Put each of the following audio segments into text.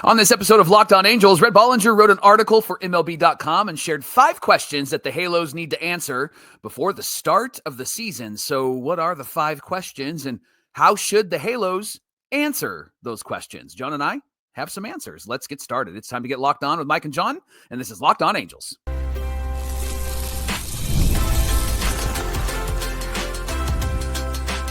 On this episode of Locked On Angels, Rhett Bollinger wrote an article for MLB.com and shared 5 questions that the Halos need to answer before the start of the season. So what are the 5 questions and how should the Halos answer those questions? John and I have some answers. Let's get started. It's time to get locked on with Mike and John, and this is Locked On Angels.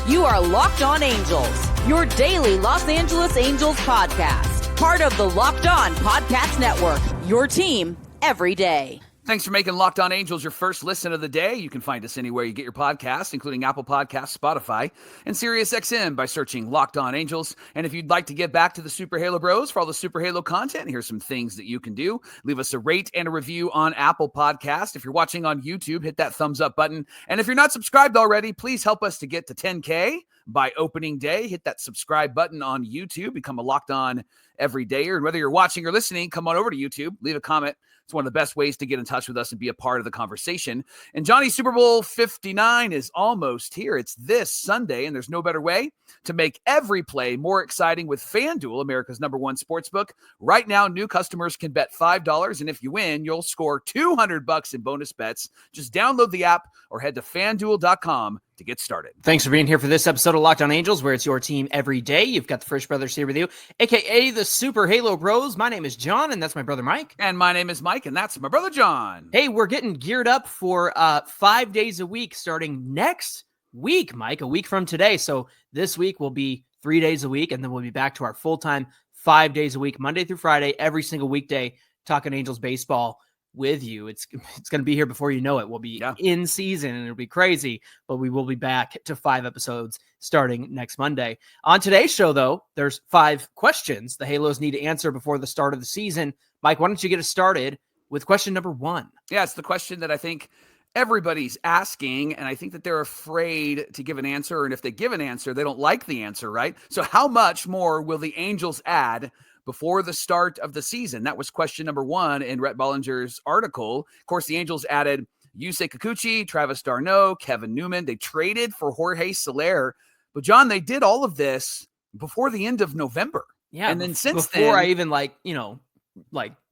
You are Locked On Angels, your daily Los Angeles Angels podcast. Part of the Locked On Podcast Network, your team every day. Thanks for making Locked On Angels your first listen of the day. You can find us anywhere you get your podcasts, including Apple Podcasts, Spotify, and SiriusXM by searching Locked On Angels. And if you'd like to get back to the Super Halo Bros for all the Super Halo content, here's some things that you can do. Leave us a rate and a review on Apple Podcasts. If you're watching on YouTube, hit that thumbs up button. And if you're not subscribed already, please help us to get to 10K by opening day. Hit that subscribe button on YouTube. Become a Locked On everydayer. And whether you're watching or listening, come on over to YouTube. Leave a comment. It's one of the best ways to get in touch with us and be a part of the conversation. And Johnny, Super Bowl 59 is almost here. It's this Sunday, and there's no better way to make every play more exciting with FanDuel, America's #1 sportsbook. Right now, new customers can bet $5, and if you win, you'll score $200 in bonus bets. Just download the app or head to FanDuel.com to get started. Thanks for being here for this episode of Locked On Angels, where it's your team every day. You've got the Frisch Brothers here with you, a.k.a. the Super Halo Bros. My name is John, and that's my brother Mike. And my name is Mike, and that's my brother John. Hey, we're getting geared up for 5 days a week starting next week, Mike, a week from today. So this week will be 3 days a week, and then we'll be back to our full-time 5 days a week, Monday through Friday, every single weekday, talking Angels baseball with you. It's going to be here before you know it. We'll be in season and it'll be crazy, but we will be back to 5 episodes starting next Monday. On today's show, though, there's 5 questions the Halos need to answer before the start of the season. Mike, why don't you get us started with question number 1? Yeah, it's the question that I think everybody's asking, and I think that they're afraid to give an answer, and if they give an answer, they don't like the answer, right? So how much more will the Angels add before the start of the season? That was question number 1 in Rhett Bollinger's article. Of course, the Angels added Yusei Kikuchi, Travis d'Arnaud, Kevin Newman. They traded for Jorge Soler. But, John, they did all of this before the end of November. Yeah. And then since before then, I even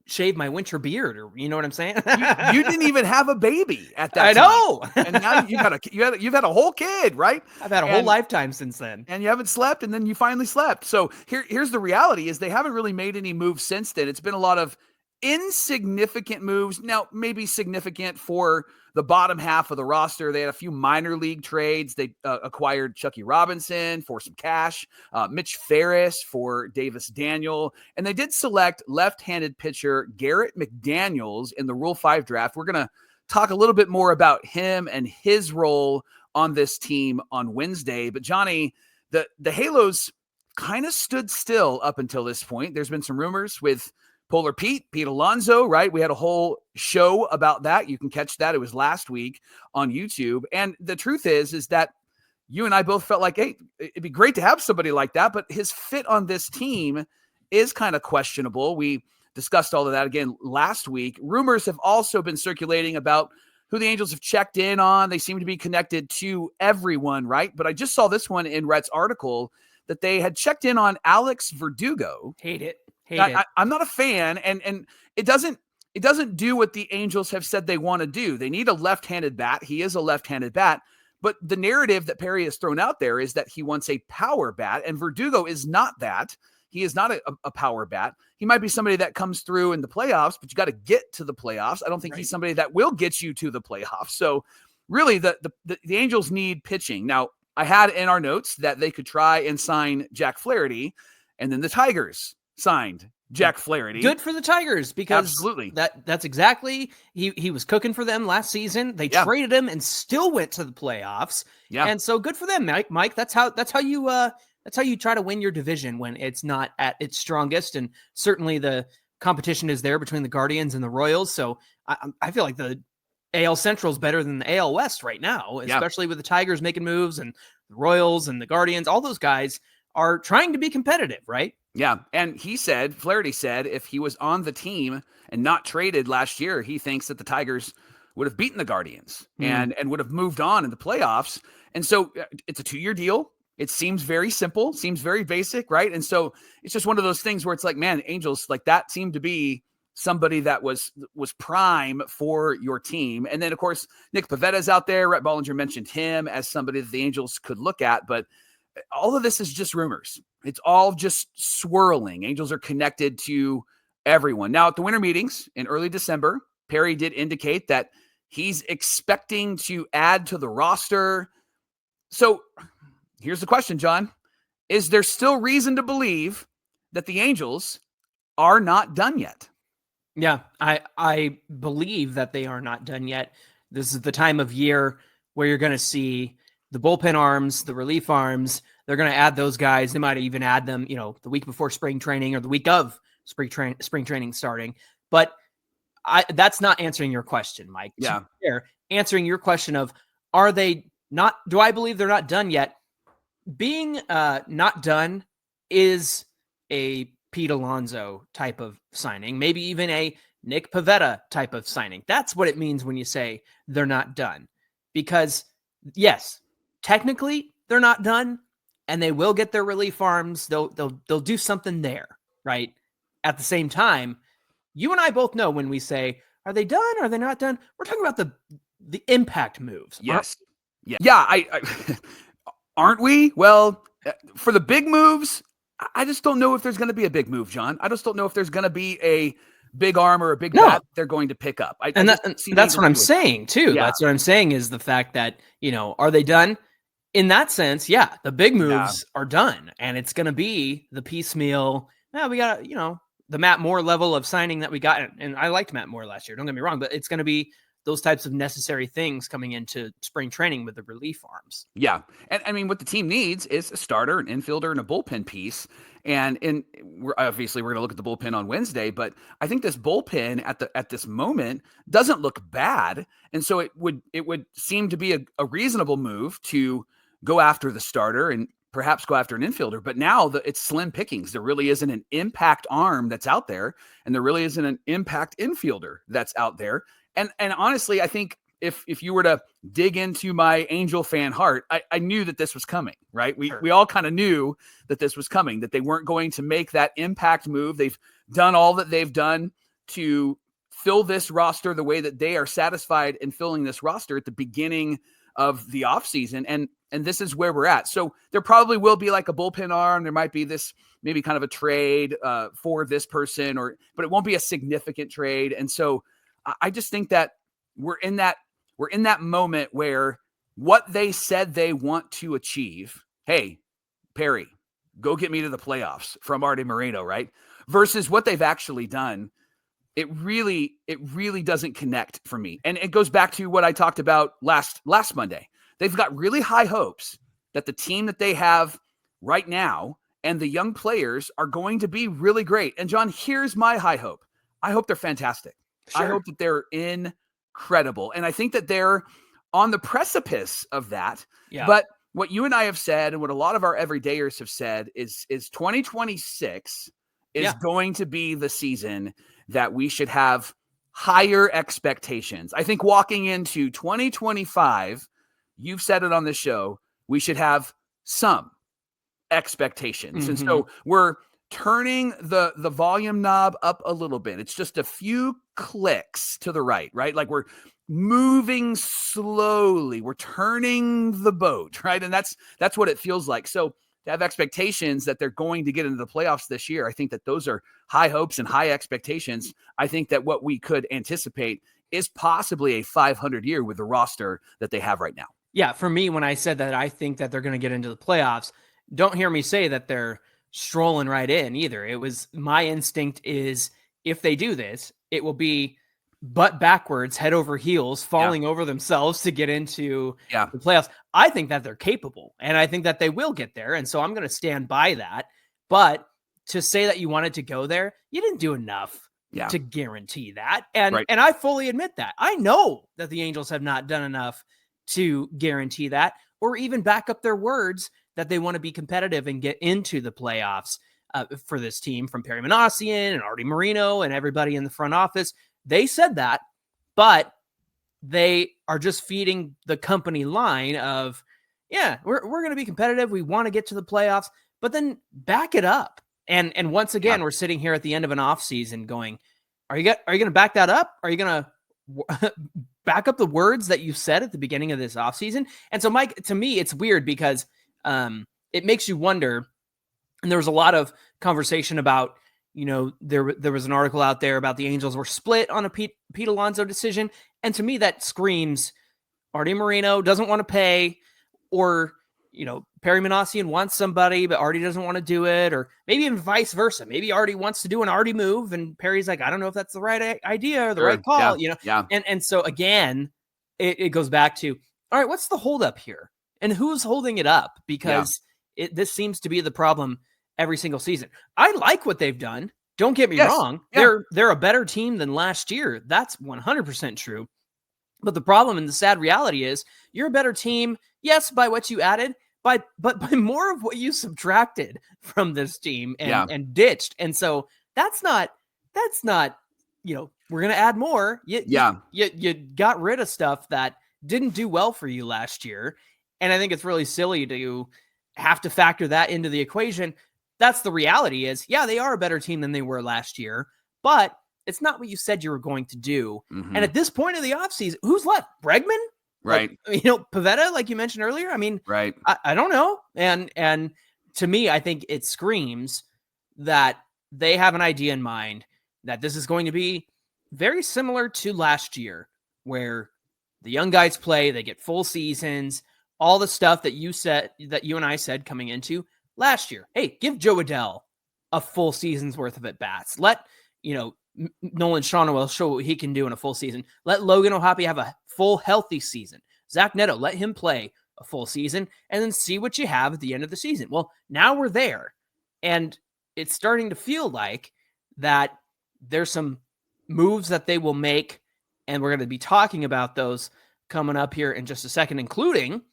shave my winter beard, or you know what I'm saying? you didn't even have a baby at that time. I know. And now you've had a whole kid, right? I've had a whole lifetime since then. And you haven't slept, and then you finally slept. So here's the reality is they haven't really made any moves since then. It's been a lot of insignificant moves. Now, maybe significant for the bottom half of the roster. They had a few minor league trades. They acquired Chucky Robinson for some cash, Mitch Ferris for Davis Daniel, and they did select left-handed pitcher Garrett McDaniels in the Rule 5 draft. We're going to talk a little bit more about him and his role on this team on Wednesday. But Johnny, the Halos kind of stood still up until this point. There's been some rumors with Polar Pete Alonso, right? We had a whole show about that. You can catch that. It was last week on YouTube. And the truth is that you and I both felt like, hey, it'd be great to have somebody like that, but his fit on this team is kind of questionable. We discussed all of that again last week. Rumors have also been circulating about who the Angels have checked in on. They seem to be connected to everyone, right? But I just saw this one in Rhett's article that they had checked in on Alex Verdugo. Hate it. I'm not a fan, and it doesn't do what the Angels have said they want to do. They need a left-handed bat. He is a left-handed bat, but the narrative that Perry has thrown out there is that he wants a power bat, and Verdugo is not that. He is not a power bat. He might be somebody that comes through in the playoffs, but you got to get to the playoffs. I don't think he's somebody that will get you to the playoffs. So really, the Angels need pitching. Now, I had in our notes that they could try and sign Jack Flaherty, and then the Tigers signed Jack Flaherty. Good for the Tigers, because absolutely that's exactly he was cooking for them last season. They traded him and still went to the playoffs. Yeah, and so good for them, Mike. That's how you try to win your division when it's not at its strongest. And certainly the competition is there between the Guardians and the Royals. So I feel like the AL Central is better than the AL West right now, especially with the Tigers making moves and the Royals and the Guardians. All those guys are trying to be competitive, right? Yeah, and Flaherty said, if he was on the team and not traded last year, he thinks that the Tigers would have beaten the Guardians and would have moved on in the playoffs. And so it's a 2-year deal. It seems very simple, seems very basic, right? And so it's just one of those things where it's like, man, Angels, like that seemed to be somebody that was prime for your team. And then, of course, Nick Pavetta's out there. Rhett Bollinger mentioned him as somebody that the Angels could look at. But all of this is just rumors. It's all just swirling. Angels are connected to everyone. Now, at the winter meetings in early December, Perry did indicate that he's expecting to add to the roster. So here's the question, John. Is there still reason to believe that the Angels are not done yet? Yeah, I believe that they are not done yet. This is the time of year where you're going to see the bullpen arms, the relief arms. They're going to add those guys. They might even add them, the week before spring training or the week of spring training starting. But that's not answering your question, Mike. Yeah. Answering your question of, are they not, do I believe they're not done yet? Being not done is a Pete Alonso type of signing, maybe even a Nick Pivetta type of signing. That's what it means when you say they're not done. Because yes, technically they're not done, and they will get their relief arms. They'll do something there, right? At the same time, you and I both know when we say, are they done? Are they not done? We're talking about the impact moves. Yes. Yeah. I aren't we? Well, for the big moves, I just don't know if there's going to be a big move, John. I just don't know if there's going to be a big arm or a big bat they're going to pick up. That's what I'm saying too. Yeah. That's what I'm saying is the fact that, are they done? In that sense, yeah, the big moves are done, and it's going to be the piecemeal. Now we got, the Matt Moore level of signing that we got. And I liked Matt Moore last year. Don't get me wrong, but it's going to be those types of necessary things coming into spring training with the relief arms. Yeah. And I mean, what the team needs is a starter, an infielder, and a bullpen piece. And we're going to look at the bullpen on Wednesday, but I think this bullpen at this moment doesn't look bad. And so it would seem to be a reasonable move to go after the starter and perhaps go after an infielder. But now it's slim pickings. There really isn't an impact arm that's out there, and there really isn't an impact infielder that's out there. And honestly, I think if you were to dig into my Angel fan heart, I knew that this was coming, right? We all kind of knew that this was coming, that they weren't going to make that impact move. They've done all that they've done to fill this roster the way that they are satisfied in filling this roster at the beginning of the offseason. And this is where we're at. So there probably will be like a bullpen arm. There might be this maybe kind of a trade for this person, but it won't be a significant trade. And so I just think that we're in that moment where what they said they want to achieve, hey, Perry, go get me to the playoffs from Arte Moreno, right? Versus what they've actually done, it really doesn't connect for me. And it goes back to what I talked about last Monday. They've got really high hopes that the team that they have right now and the young players are going to be really great. And John, here's my high hope. I hope they're fantastic. Sure. I hope that they're incredible. And I think that they're on the precipice of that. Yeah. But what you and I have said, and what a lot of our everydayers have said is 2026 is going to be the season that we should have higher expectations. I think walking into 2025, you've said it on this show, we should have some expectations. Mm-hmm. And so we're turning the volume knob up a little bit. It's just a few clicks to the right? Like we're moving slowly. We're turning the boat, right? And that's what it feels like. So to have expectations that they're going to get into the playoffs this year, I think that those are high hopes and high expectations. I think that what we could anticipate is possibly a 500 year with the roster that they have right now. Yeah, for me, when I said that I think that they're going to get into the playoffs, don't hear me say that they're strolling right in either. It was my instinct is if they do this, it will be butt backwards, head over heels, falling over themselves to get into the playoffs. I think that they're capable, and I think that they will get there. And so I'm going to stand by that. But to say that you wanted to go there, you didn't do enough to guarantee that. And I fully admit that. I know that the Angels have not done enough to guarantee that, or even back up their words that they want to be competitive and get into the playoffs for this team, from Perry Manassian and Arte Moreno and everybody in the front office. They said that, but they are just feeding the company line of, yeah, we're going to be competitive. We want to get to the playoffs, but then back it up. And once again, we're sitting here at the end of an offseason going, are you going to back that up? Are you going to back up the words that you said at the beginning of this offseason? And so, Mike, to me, it's weird because it makes you wonder. And there was a lot of conversation about, there was an article out there about the Angels were split on a Pete Alonso decision. And to me, that screams Artie Moreno doesn't want to pay, or, Perry Manassian wants somebody, but Artie doesn't want to do it, or maybe even vice versa. Maybe Artie wants to do an Artie move, and Perry's like, I don't know if that's the right idea or the right call, Yeah. And so again, it goes back to, all right, what's the holdup here? And who's holding it up? Because this seems to be the problem every single season. I like what they've done. Don't get me wrong. Yeah. They're a better team than last year. That's 100% true. But the problem and the sad reality is you're a better team, yes, by what you added, but by more of what you subtracted from this team and ditched. And so that's not, we're going to add more. You got rid of stuff that didn't do well for you last year. And I think it's really silly to have to factor that into the equation. That's the reality is, they are a better team than they were last year, but it's not what you said you were going to do. Mm-hmm. And at this point of the offseason, who's left? Bregman? Right. Pivetta, like you mentioned earlier. I mean, right. I don't know. And to me, I think it screams that they have an idea in mind that this is going to be very similar to last year, where the young guys play, they get full seasons, all the stuff that you and I said coming into last year. Hey, give Joe Adell a full season's worth of at-bats. Let, Nolan Shawnow show what he can do in a full season. Let Logan O'Hoppe have a full healthy season. Zach Neto, let him play a full season and then see what you have at the end of the season. Well, now we're there, and it's starting to feel like that there's some moves that they will make, and we're going to be talking about those coming up here in just a second, including,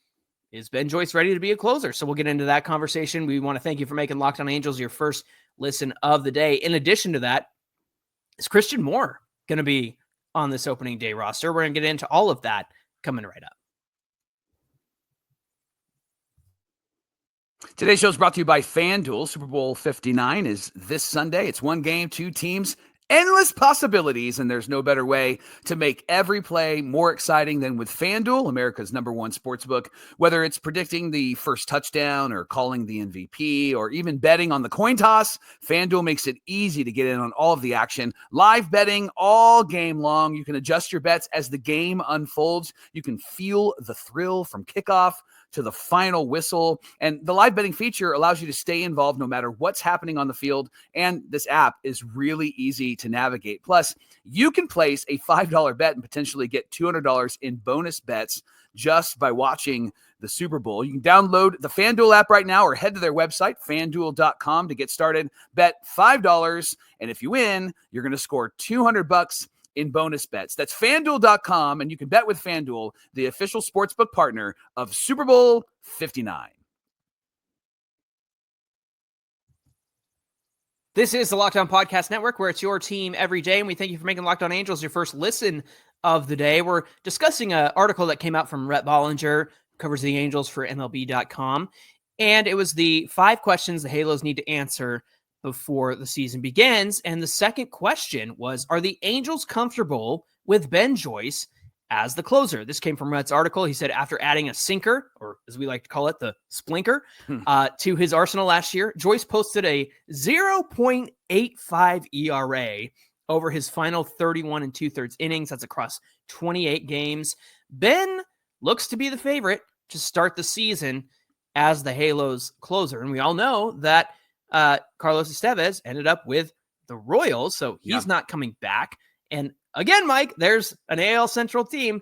is Ben Joyce ready to be a closer? So we'll get into that conversation. We want to thank you for making Locked On Angels your first listen of the day. In addition to that, is Christian Moore going to be on this opening day roster? We're going to get into all of that coming right up. Today's show is brought to you by FanDuel. Super Bowl 59 is this Sunday. It's one game, two teams, endless possibilities, and there's no better way to make every play more exciting than with FanDuel, America's #1 sportsbook. Whether it's predicting the first touchdown or calling the MVP or even betting on the coin toss, FanDuel makes it easy to get in on all of the action. Live betting all game long. You can adjust your bets as the game unfolds. You can feel the thrill from kickoff to the final whistle. And the live betting feature allows you to stay involved no matter what's happening on the field. And this app is really easy to navigate. Plus, you can place a $5 bet and potentially get $200 in bonus bets just by watching the Super Bowl. You can download the FanDuel app right now or head to their website, FanDuel.com, to get started. Bet $5, and if you win, you're going to score $200 in bonus bets. That's FanDuel.com, and you can bet with FanDuel, the official sportsbook partner of Super Bowl 59. This is the Locked On Podcast Network, where it's your team every day, and we thank you for making Locked On Angels your first listen of the day. We're discussing an article that came out from Rhett Bollinger, who covers the Angels for MLB.com, and it was the 5 questions the Halos need to answer before the season begins. And the second question was, are the Angels comfortable with Ben Joyce as the closer? This came from Rhett's article. He said after adding a sinker, or as we like to call it, the splinker, to his arsenal last year, Joyce posted a 0.85 ERA over his final 31 2/3 innings. That's across 28 games. Ben looks to be the favorite to start the season as the Halos closer. And we all know that Carlos Estevez ended up with the Royals, so he's not coming back. And again, Mike, there's an AL Central team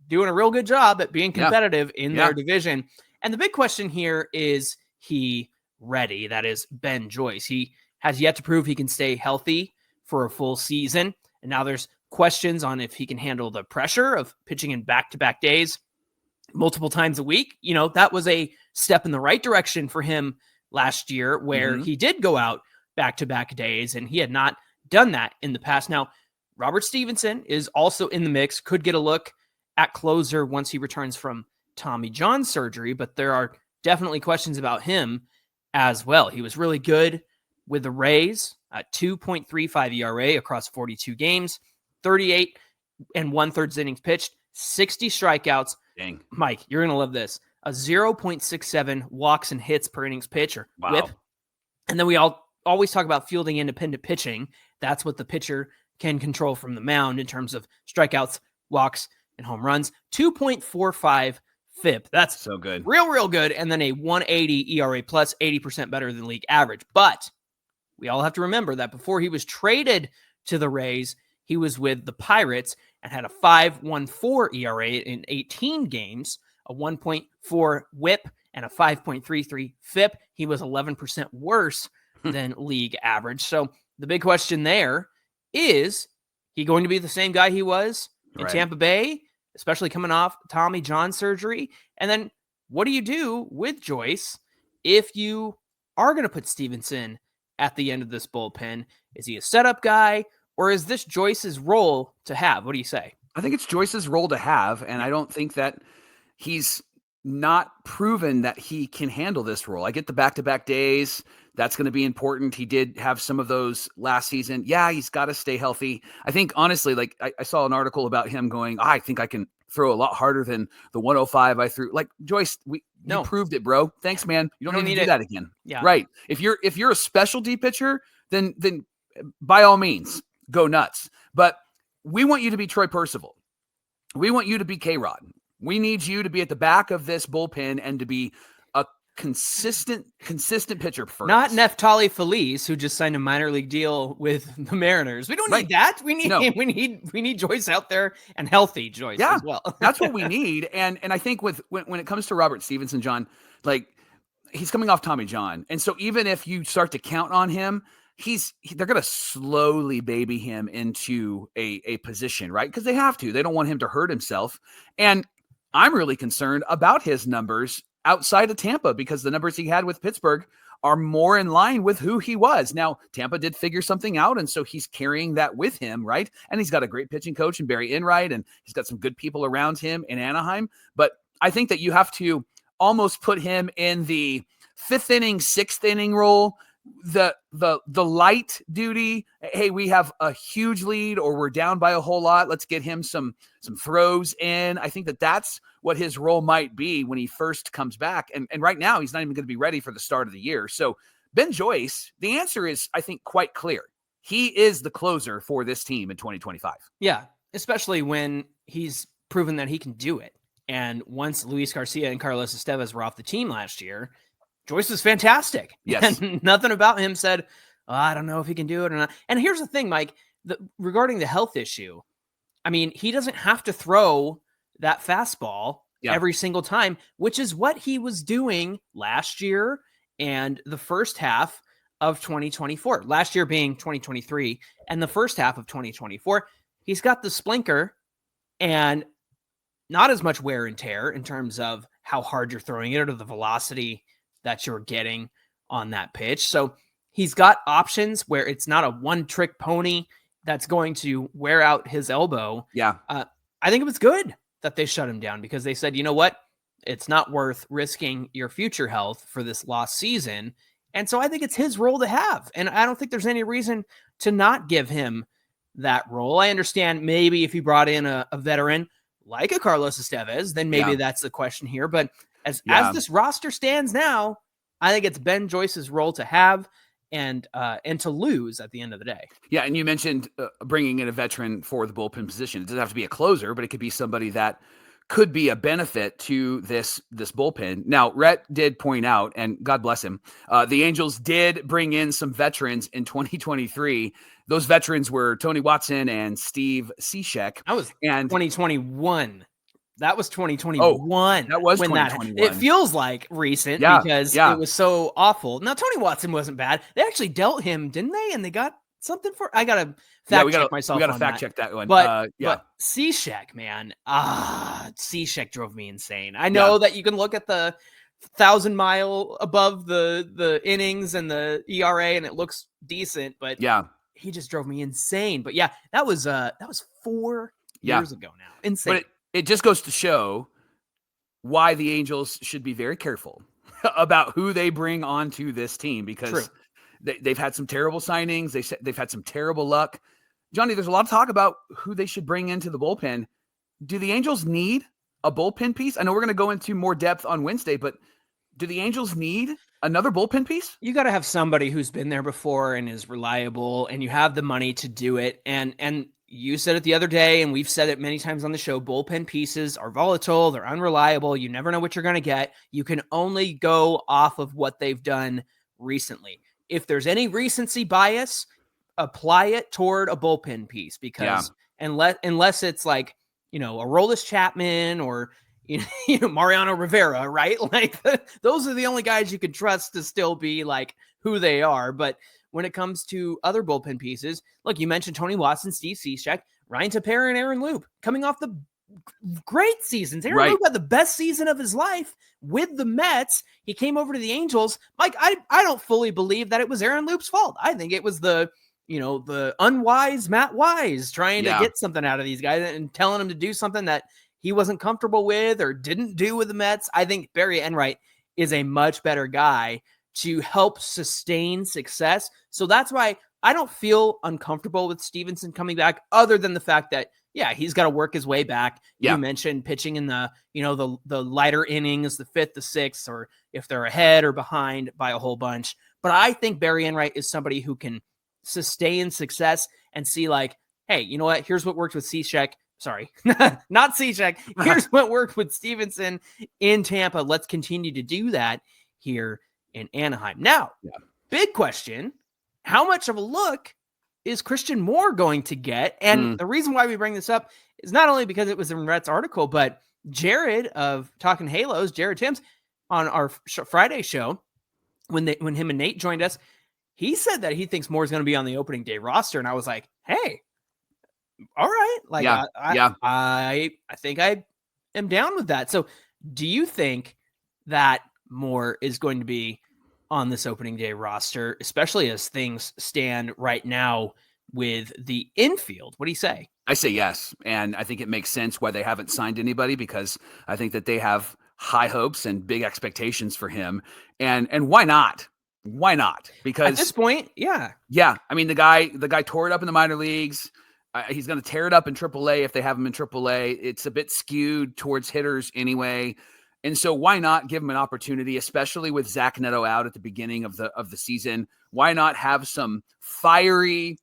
doing a real good job at being competitive in their division. And the big question here is he ready? That is Ben Joyce. He has yet to prove he can stay healthy for a full season. And now there's questions on if he can handle the pressure of pitching in back-to-back days multiple times a week. That was a step in the right direction for him last year, where he did go out back-to-back days, and he had not done that in the past. Now, Robert Stevenson is also in the mix, could get a look at closer once he returns from Tommy John surgery, but there are definitely questions about him as well. He was really good with the Rays at 2.35 ERA across 42 games, 38 and 1/3 innings pitched, 60 strikeouts. Dang. Mike, you're going to love this. A 0.67 walks and hits per innings pitch or whip. And then we always talk about fielding independent pitching. That's what the pitcher can control from the mound in terms of strikeouts, walks, and home runs. 2.45 FIP. That's so good. Real good. And then a 180 ERA plus, 80% better than league average. But we all have to remember that before he was traded to the Rays, he was with the Pirates and had a 5.14 ERA in 18 games, a 1.4 whip, and a 5.33 FIP. He was 11% worse than league average. So the big question there is he going to be the same guy he was in Tampa Bay, especially coming off Tommy John surgery? And then what do you do with Joyce if you are going to put Stevenson at the end of this bullpen? Is he a setup guy, or is this Joyce's role to have? What do you say? I think it's Joyce's role to have, and I don't think that he's not proven that he can handle this role. I get the back-to-back days. That's going to be important. He did have some of those last season. Yeah, he's got to stay healthy. I think, honestly, like I saw an article about him going, I think I can throw a lot harder than the 105 I threw. Like, Joyce, you proved it, bro. Thanks, man. You don't need to do that again. Yeah. Right. If you're a specialty pitcher, then by all means, go nuts. But we want you to be Troy Percival. We want you to be K-Rod. We need you to be at the back of this bullpen and to be a consistent pitcher first. Not Neftali Feliz, who just signed a minor league deal with the Mariners. We don't need that. We need him. We need Joyce out there and healthy Joyce as well. That's what we need. And I think when it comes to Robert Stevenson, John, like he's coming off Tommy John. And so even if you start to count on him, they're going to slowly baby him into a position, right? Because they have to. They don't want him to hurt himself. And I'm really concerned about his numbers outside of Tampa because the numbers he had with Pittsburgh are more in line with who he was. Now, Tampa did figure something out, and so he's carrying that with him, right? And he's got a great pitching coach in Barry Enright, and he's got some good people around him in Anaheim. But I think that you have to almost put him in the 5th inning, 6th inning role, the light duty. Hey, we have a huge lead or we're down by a whole lot. Let's get him some throws in. I think that's what his role might be when he first comes back. And right now he's not even going to be ready for the start of the year. So Ben Joyce, the answer is, I think, quite clear. He is the closer for this team in 2025. Yeah, especially when he's proven that he can do it. And once Luis Garcia and Carlos Estevez were off the team last year, Joyce was fantastic. Yes. And nothing about him said, I don't know if he can do it or not. And here's the thing, Mike, regarding the health issue, I mean, he doesn't have to throw that fastball every single time, which is what he was doing last year and the first half of 2024. Last year being 2023 and the first half of 2024. He's got the splinker and not as much wear and tear in terms of how hard you're throwing it or the velocity that you're getting on that pitch. So he's got options where it's not a one-trick pony that's going to wear out his elbow. Yeah. I think it was good that they shut him down because they said, you know what? It's not worth risking your future health for this lost season. And so I think it's his role to have. And I don't think there's any reason to not give him that role. I understand maybe if you brought in a veteran like a Carlos Estevez, then maybe that's the question here. But as this roster stands now, I think it's Ben Joyce's role to have and to lose at the end of the day. Yeah, and you mentioned bringing in a veteran for the bullpen position. It doesn't have to be a closer, but it could be somebody that could be a benefit to this bullpen. Now, Rhett did point out, and God bless him, the Angels did bring in some veterans in 2023. Those veterans were Tony Watson and Steve Cishek. That was 2021. That was 2021. Oh, that was 2021. It feels like recent because it was so awful. Now, Tony Watson wasn't bad. They actually dealt him, didn't they? And they got something for. I gotta fact check myself. We gotta fact check that one. But Cishek, man, Cishek drove me insane. I know that you can look at the 1,000-mile above the innings and the ERA, and it looks decent. But he just drove me insane. But that was 4 years ago now. Insane. But it just goes to show why the Angels should be very careful about who they bring onto this team, because they've had some terrible signings. They've had some terrible luck. Johnny, there's a lot of talk about who they should bring into the bullpen. Do the Angels need a bullpen piece? I know we're going to go into more depth on Wednesday, but do the Angels need another bullpen piece? You got to have somebody who's been there before and is reliable, and you have the money to do it. And you said it the other day, and we've said it many times on the show, bullpen pieces are volatile. They're unreliable. You never know what you're going to get. You can only go off of what they've done recently. If there's any recency bias, apply it toward a bullpen piece, because unless it's like, a Aroldis Chapman or Mariano Rivera, right? Like those are the only guys you can trust to still be like who they are. But when it comes to other bullpen pieces, look, you mentioned Tony Watson, Steve Cishek, Ryan Tepera, and Aaron Loup coming off the great seasons. Aaron Loup had the best season of his life with the Mets. He came over to the Angels. Mike, I don't fully believe that it was Aaron Loup's fault. I think it was the unwise Matt Wise trying to get something out of these guys and telling them to do something that he wasn't comfortable with or didn't do with the Mets. I think Barry Enright is a much better guy to help sustain success. So that's why I don't feel uncomfortable with Stevenson coming back, other than the fact that, he's got to work his way back. You mentioned pitching in the lighter innings, the 5th, the 6th, or if they're ahead or behind by a whole bunch. But I think Barry Enright is somebody who can sustain success and see like, hey, you know what? Here's what worked with Cishek. Sorry, not Cishek. Here's what worked with Stevenson in Tampa. Let's continue to do that here in Anaheim. Now, big question. How much of a look is Christian Moore going to get? And the reason why we bring this up is not only because it was in Rhett's article, but Jared of Talking Halos, Jared Timms, on our Friday show, when him and Nate joined us, he said that he thinks Moore's going to be on the opening day roster. And I was like, hey, all right. Like, I think I am down with that. So do you think that Moore is going to be on this opening day roster, especially as things stand right now with the infield? What do you say? I say yes. And I think it makes sense why they haven't signed anybody, because I think that they have high hopes and big expectations for him. And why not? Why not? Because at this point, yeah. I mean, the guy tore it up in the minor leagues. He's going to tear it up in AAA if they have him in AAA. It's a bit skewed towards hitters anyway. And so why not give him an opportunity, especially with Zach Neto out at the beginning of the season? Why not have some fiery,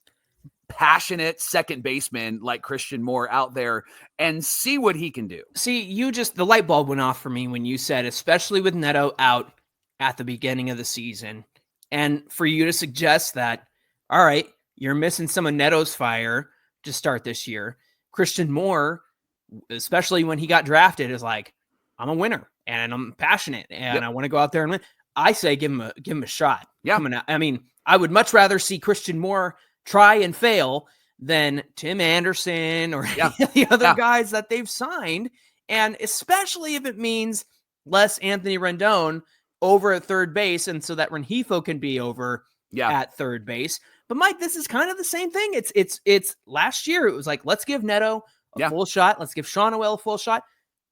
passionate second baseman like Christian Moore out there and see what he can do? See, the light bulb went off for me when you said, especially with Neto out at the beginning of the season. And for you to suggest that, all right, you're missing some of Neto's fire to start this year. Christian Moore, especially when he got drafted, is like, I'm a winner and I'm passionate and I want to go out there and win. I say give him a shot. I mean, I would much rather see Christian Moore try and fail than Tim Anderson or the other guys that they've signed. And especially if it means less Anthony Rendon over at third base, and so that Rengifo can be over at third base. But Mike, this is kind of the same thing. It's last year. It was like, let's give Neto a full shot. Let's give Sean Noel a full shot.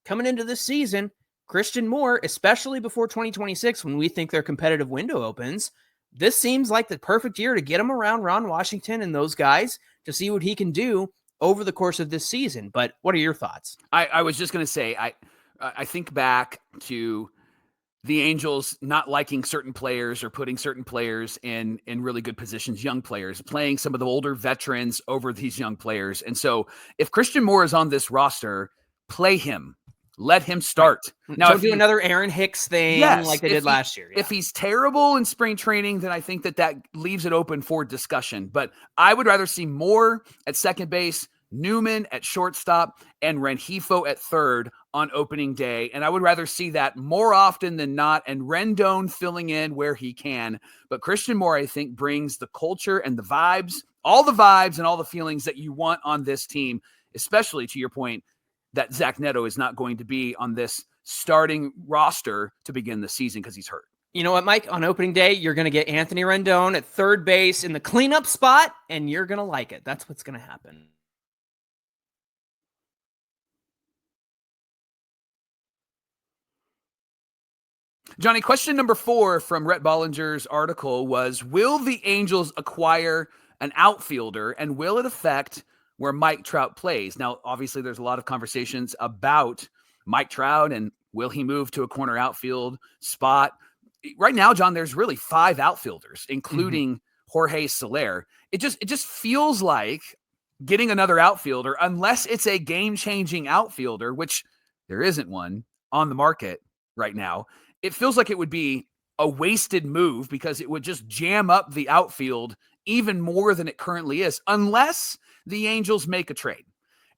Coming into this season, Christian Moore, especially before 2026, when we think their competitive window opens, this seems like the perfect year to get him around Ron Washington and those guys to see what he can do over the course of this season. But what are your thoughts? I was just going to say, I think back to the Angels not liking certain players or putting certain players in really good positions, young players, playing some of the older veterans over these young players. And so if Christian Moore is on this roster, play him. Let him start. Now, don't do another Aaron Hicks thing like they did last year. If he's terrible in spring training, then I think that leaves it open for discussion. But I would rather see Moore at second base, Newman at shortstop, and Rengifo at third on opening day. And I would rather see that more often than not, and Rendon filling in where he can. But Christian Moore, I think, brings the culture and the vibes, all the vibes and all the feelings that you want on this team, especially to your point that Zach Neto is not going to be on this starting roster to begin the season because he's hurt. You know what, Mike? On opening day, you're going to get Anthony Rendon at third base in the cleanup spot, and you're going to like it. That's what's going to happen. Johnny, question number 4 from Rhett Bollinger's article was, will the Angels acquire an outfielder, and will it affect where Mike Trout plays? Now, obviously, there's a lot of conversations about Mike Trout and will he move to a corner outfield spot? Right now, John, there's really 5 outfielders, including Jorge Soler. It just feels like getting another outfielder, unless it's a game-changing outfielder, which there isn't one on the market right now. It feels like it would be a wasted move because it would just jam up the outfield even more than it currently is, unless the Angels make a trade.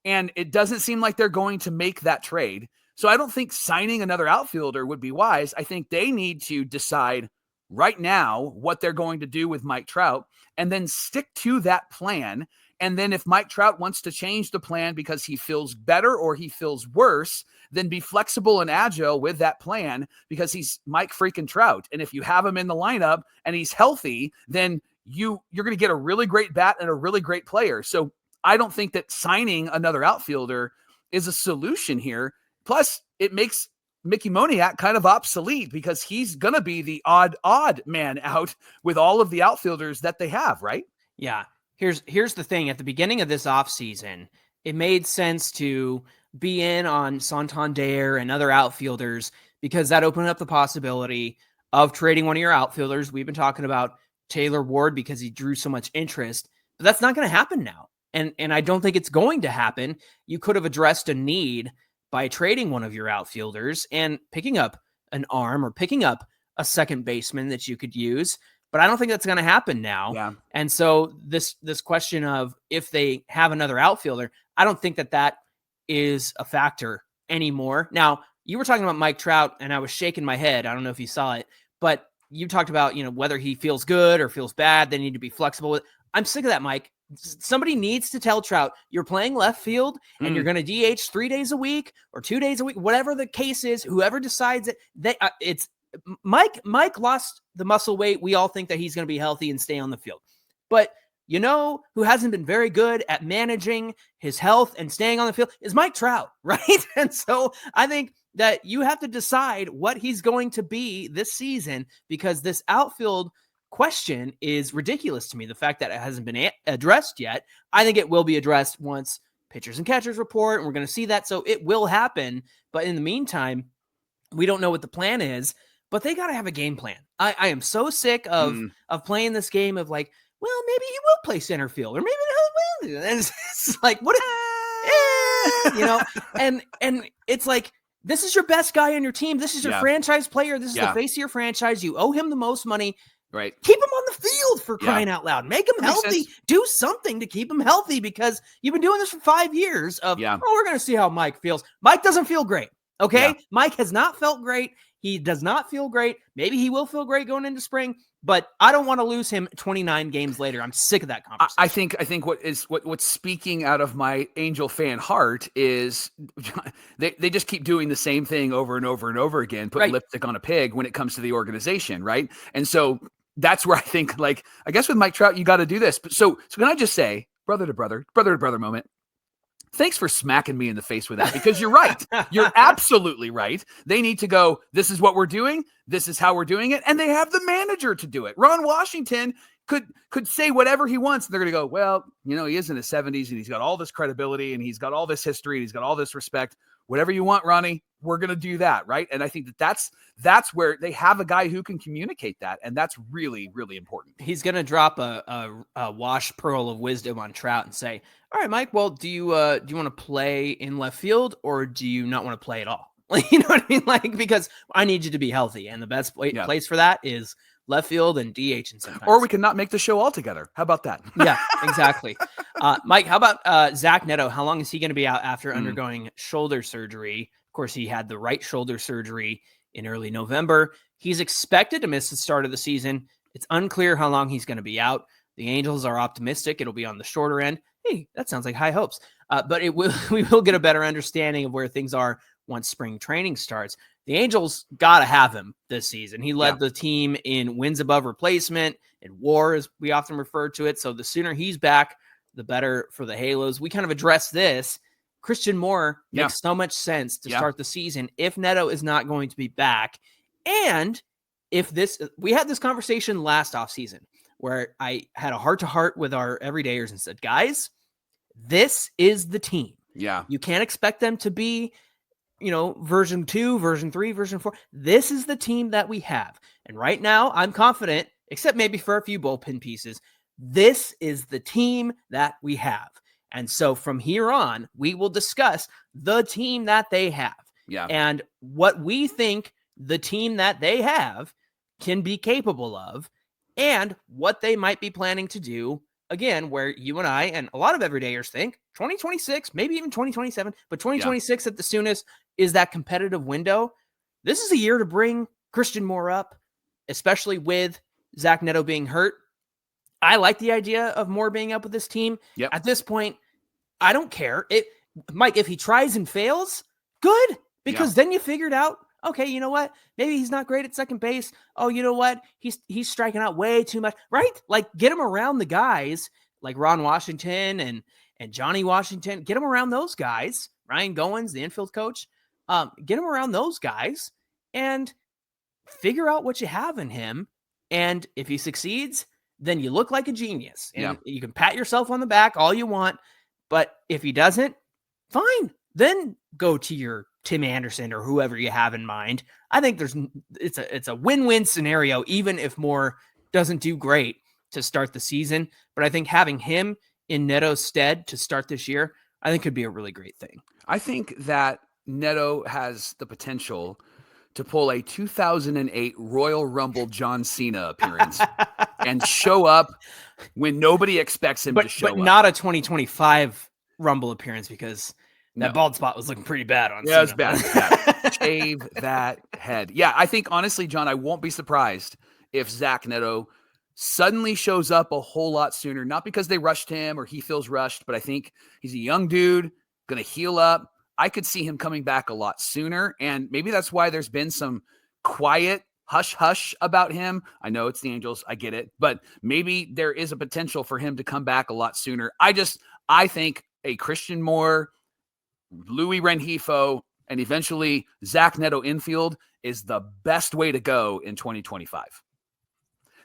And it doesn't seem like they're going to make that trade. So I don't think signing another outfielder would be wise. I think they need to decide right now what they're going to do with Mike Trout and then stick to that plan. And then if Mike Trout wants to change the plan because he feels better or he feels worse, then be flexible and agile with that plan because he's Mike freaking Trout. And if you have him in the lineup and he's healthy, then you're going to get a really great bat and a really great player. So I don't think that signing another outfielder is a solution here. Plus, it makes Mickey Moniak kind of obsolete because he's going to be the odd man out with all of the outfielders that they have, right? Yeah. Here's the thing. At the beginning of this offseason, it made sense to be in on Santander and other outfielders because that opened up the possibility of trading one of your outfielders. We've been talking about Taylor Ward because he drew so much interest, but that's not going to happen now. And I don't think it's going to happen. You could have addressed a need by trading one of your outfielders and picking up an arm or picking up a second baseman that you could use. But I don't think that's going to happen now. Yeah. And so this question of if they have another outfielder, I don't think that is a factor anymore. Now, you were talking about Mike Trout, and I was shaking my head. I don't know if you saw it, but you talked about, whether he feels good or feels bad, they need to be flexible with. I'm sick of that, Mike. Somebody needs to tell Trout, you're playing left field and you're going to DH 3 days a week or 2 days a week, whatever the case is, whoever decides it, it's Mike lost the muscle weight. We all think that he's going to be healthy and stay on the field. But who hasn't been very good at managing his health and staying on the field is Mike Trout, right? And so I think that you have to decide what he's going to be this season because this outfield question is ridiculous to me. The fact that it hasn't been addressed yet, I think it will be addressed once pitchers and catchers report, and we're going to see that. So it will happen. But in the meantime, we don't know what the plan is, but they got to have a game plan. I am so sick of playing this game of like, well, maybe he will play center field or maybe he will. And it's like, what, and it's like, this is your best guy on your team. This is your franchise player. This is the face of your franchise. You owe him the most money. Right. Keep him on the field for crying out loud. Make him healthy. Do something to keep him healthy because you've been doing this for 5 years we're going to see how Mike feels. Mike doesn't feel great. Okay. Yeah. Mike has not felt great. He does not feel great. Maybe he will feel great going into spring, but I don't want to lose him 29 games later. I'm sick of that conversation. I think what's speaking out of my Angel fan heart is they just keep doing the same thing over and over and over again, put lipstick on a pig when it comes to the organization. Right. And so that's where I think, like, I guess with Mike Trout, you got to do this. But so can I just say, brother to brother moment, thanks for smacking me in the face with that because you're right. You're absolutely right. They need to go, this is what we're doing. This is how we're doing it. And they have the manager to do it. Ron Washington could say whatever he wants. They're going to go, well, he is in his 70s and he's got all this credibility and he's got all this history and he's got all this respect. Whatever you want, Ronnie, we're going to do that. Right. And I think that's where they have a guy who can communicate that. And that's really, really important. He's going to drop a wash pearl of wisdom on Trout and say, all right, Mike, well, do you want to play in left field or do you not want to play at all? You know what I mean? Like, because I need you to be healthy. And the best place for that is left field and DH and sometimes. Or we can not make the show altogether. How about that? Yeah, exactly. Mike, how about Zach Neto? How long is he going to be out after undergoing shoulder surgery? Of course, he had the right shoulder surgery in early November. He's expected to miss the start of the season. It's unclear how long he's going to be out. The Angels are optimistic it'll be on the shorter end. Hey, that sounds like high hopes. But we will get a better understanding of where things are once spring training starts. The Angels got to have him this season. He led the team in wins above replacement and WAR, as we often refer to it. So the sooner he's back, the better for the Halos. We kind of address this. Christian Moore makes so much sense to start the season. If Neto is not going to be back, And if we had this conversation last offseason where I had a heart-to-heart with our everydayers and said, guys, this is the team. Yeah. You can't expect them to be, version 2, version 3, version 4. This is the team that we have. And right now, I'm confident, except maybe for a few bullpen pieces, this is the team that we have. And so from here on, we will discuss the team that they have. Yeah. And what we think the team that they have can be capable of, and what they might be planning to do, again, where you and I and a lot of everydayers think 2026, maybe even 2027, but 2026 at the soonest is that competitive window. This is a year to bring Christian Moore up, especially with Zach Neto being hurt. I like the idea of Moore being up with this team. Yep. At this point, I don't care. Mike, if he tries and fails, good, because then you figured out, okay, you know what? Maybe he's not great at second base. Oh, you know what? He's striking out way too much, right? Like, get him around the guys like Ron Washington and Johnny Washington. Get him around those guys. Ryan Goins, the infield coach. Get him around those guys and figure out what you have in him. And if he succeeds, then you look like a genius. And you can pat yourself on the back all you want. But if he doesn't, fine. Then go to your Tim Anderson or whoever you have in mind. I think it's a win-win scenario, even if Moore doesn't do great to start the season. But I think having him in Neto's stead to start this year, I think could be a really great thing. I think that Neto has the potential to pull a 2008 Royal Rumble John Cena appearance and show up when nobody expects him to show up. But not a 2025 Rumble appearance, because that bald spot was looking pretty bad on Cena. It was bad. Shave that head. Yeah, I think, honestly, John, I won't be surprised if Zach Neto suddenly shows up a whole lot sooner, not because they rushed him or he feels rushed, but I think he's a young dude, going to heal up. I could see him coming back a lot sooner, and maybe that's why there's been some quiet hush-hush about him. I know it's the Angels. I get it. But maybe there is a potential for him to come back a lot sooner. I think a Christian Moore, Louis Rengifo, and eventually Zach Neto infield is the best way to go in 2025.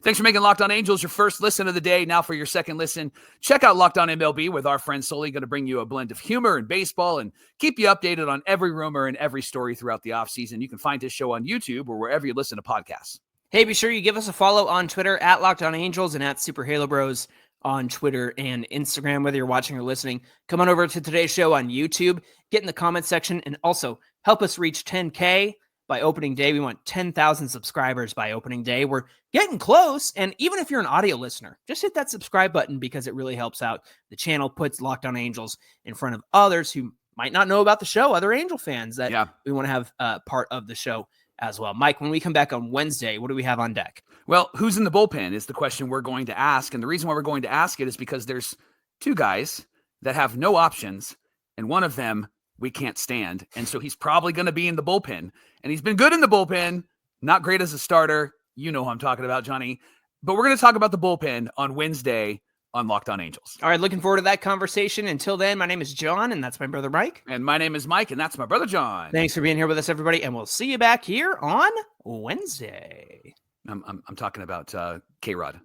Thanks for making Locked On Angels your first listen of the day. Now for your second listen, check out Locked On MLB with our friend Sully, going to bring you a blend of humor and baseball and keep you updated on every rumor and every story throughout the offseason. You can find his show on YouTube or wherever you listen to podcasts. Hey, be sure you give us a follow on Twitter at Locked On Angels and at Super Halo Bros on Twitter and Instagram, whether you're watching or listening. Come on over to today's show on YouTube, get in the comment section, and also help us reach 10K by opening day. We want 10,000 subscribers by opening day. We're getting close. And even if you're an audio listener, just hit that subscribe button, because it really helps out the channel, puts Locked On Angels in front of others who might not know about the show, other Angel fans that we want to have part of the show as well. Mike, when we come back on Wednesday, what do we have on deck? Well, who's in the bullpen is the question we're going to ask. And the reason why we're going to ask it is because there's two guys that have no options, and one of them we can't stand. And so he's probably going to be in the bullpen. And he's been good in the bullpen, not great as a starter. You know who I'm talking about, Johnny. But we're going to talk about the bullpen on Wednesday on Locked On Angels. All right, looking forward to that conversation. Until then, my name is John, and that's my brother Mike. And my name is Mike, and that's my brother John. Thanks for being here with us, everybody, and we'll see you back here on Wednesday. I'm talking about K-Rod.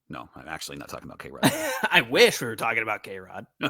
No, I'm actually not talking about K-Rod. I wish we were talking about K-Rod.